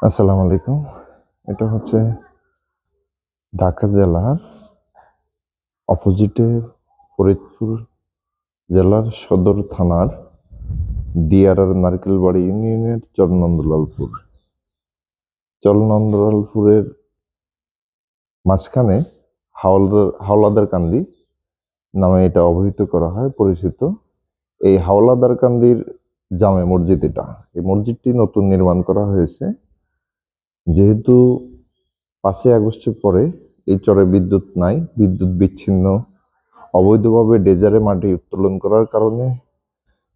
আসসালামু আলাইকুম। এটা হচ্ছে ঢাকা জেলার অপোজিটে ফরিদপুর জেলার সদর থানার দিয়ারার নারকেলবাড়ি ইউনিয়নের চরনন্দলালপুরের মাঝখানে হাওলাদার কান্দি নামে এটা অবহিত করা হয় পরিচিত। এই হাওলাদার কান্দির জামে মসজিদ এটা। এই মসজিদটি নতুন নির্মাণ করা হয়েছে। যেহেতু 5ই আগস্টের পরে এই চরে বিদ্যুৎ নাই, বিদ্যুৎ বিচ্ছিন্ন, অবৈধভাবে ডেজারে মাটি উত্তোলন করার কারণে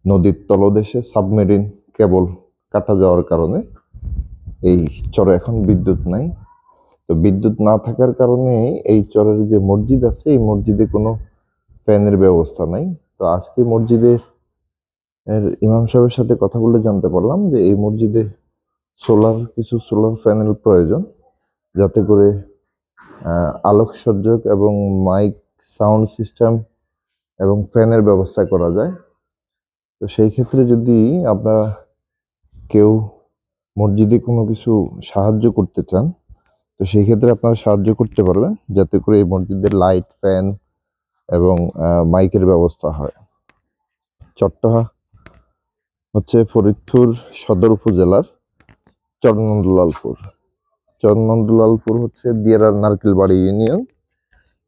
নদীর তলদেশে সাবমেরিন কেবল কাটা যাওয়ার কারণে এই চরে এখন বিদ্যুৎ নাই। তো বিদ্যুৎ না থাকার কারণে এই চরের যে মসজিদ আছে এই মসজিদে কোনো ফ্যানের ব্যবস্থা নাই। তো আজকে মসজিদের ইমাম সাহেবের সাথে কথা বলে জানতে পারলাম যে এই মসজিদে কিছু সোলার প্যানেল প্রয়োজন, যাতে করে আলোকসজ্জক এবং মাইক, সাউন্ড সিস্টেম এবং ফ্যানের ব্যবস্থা করা যায়। তো সেই ক্ষেত্রে যদি আপনারা কেউ মসজিদে কোনো কিছু সাহায্য করতে চান, তো সেই ক্ষেত্রে আপনারা সাহায্য করতে পারবেন, যাতে করে এই মসজিদের লাইট, ফ্যান এবং মাইকের ব্যবস্থা হয়। চরটা হচ্ছে ফরিদপুর সদর উপজেলার চরনন্দলালপুর। চরনন্দলালপুর হচ্ছে দিয়ারার নারকেলবাড়ি ইউনিয়ন।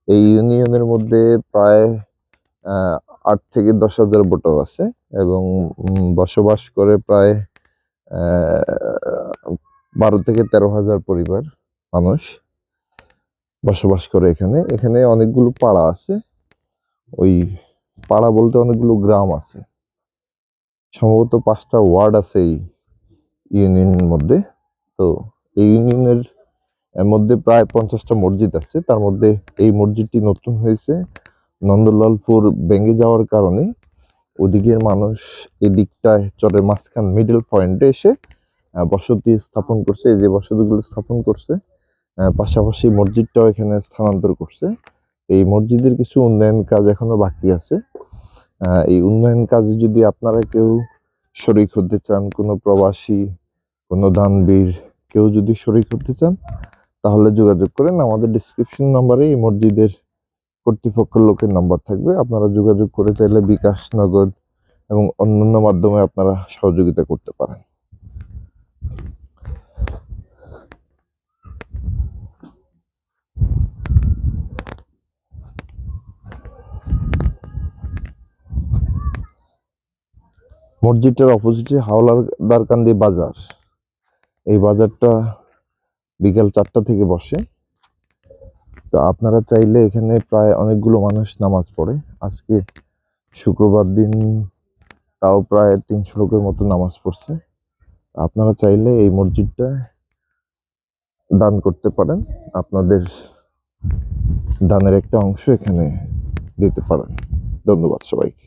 এই ইউনিয়নের মধ্যে প্রায় 8 থেকে 10 হাজার ভোটার আছে এবং বসবাস করে প্রায় 12 থেকে 13 হাজার পরিবার মানুষ বসবাস করে এখানে। এখানে অনেকগুলো পাড়া আছে। ওই পাড়া বলতে অনেকগুলো গ্রাম আছে, সম্ভবত 5টা ওয়ার্ড আছে এই ইউনিয়নের মধ্যে। তো এই ইউনিয়নের মধ্যে প্রায় 50টা মসজিদ আছে। তার মধ্যে এই মসজিদটি নতুন হয়েছে। নন্দলালপুর ভেঙে যাওয়ার কারণে ওদিকের মানুষ এদিকটায় চরের মাঝখান মিডল পয়েন্টে এসে বসতি স্থাপন করছে। এই যে বসতিগুলো স্থাপন করছে, পাশাপাশি মসজিদটাও এখানে স্থানান্তর করছে। এই মসজিদের কিছু উন্নয়ন কাজ এখনো বাকি আছে। এই উন্নয়ন কাজে যদি আপনারা কেউ শরিক হতে চান, কোনো প্রবাসী, কোনো দানবীর কেউ যদি শরিক হতে চান, তাহলে যোগাযোগ করেন। আমাদের ডিসক্রিপশন নাম্বারে এই মসজিদের কর্তৃপক্ষের লোকের নাম্বার থাকবে। আপনারা যোগাযোগ করে চাইলে বিকাশ, নগদ এবং অন্যান্য মাধ্যমে আপনারা সহযোগিতা করতে পারেন। মসজিদটার অপোজিটে হাওলাদারকান্দি বাজার। এই বাজারটা বিকাল 4টা থেকে বসে। তো আপনারা চাইলে এখানে প্রায় অনেকগুলো মানুষ নামাজ পড়ে। আজকে শুক্রবার দিন, তাও প্রায় 300 লোকের মতো নামাজ পড়ছে। আপনারা চাইলে এই মসজিদটা দান করতে পারেন, আপনাদের দানের একটা অংশ এখানে দিতে পারেন। ধন্যবাদ সবাইকে।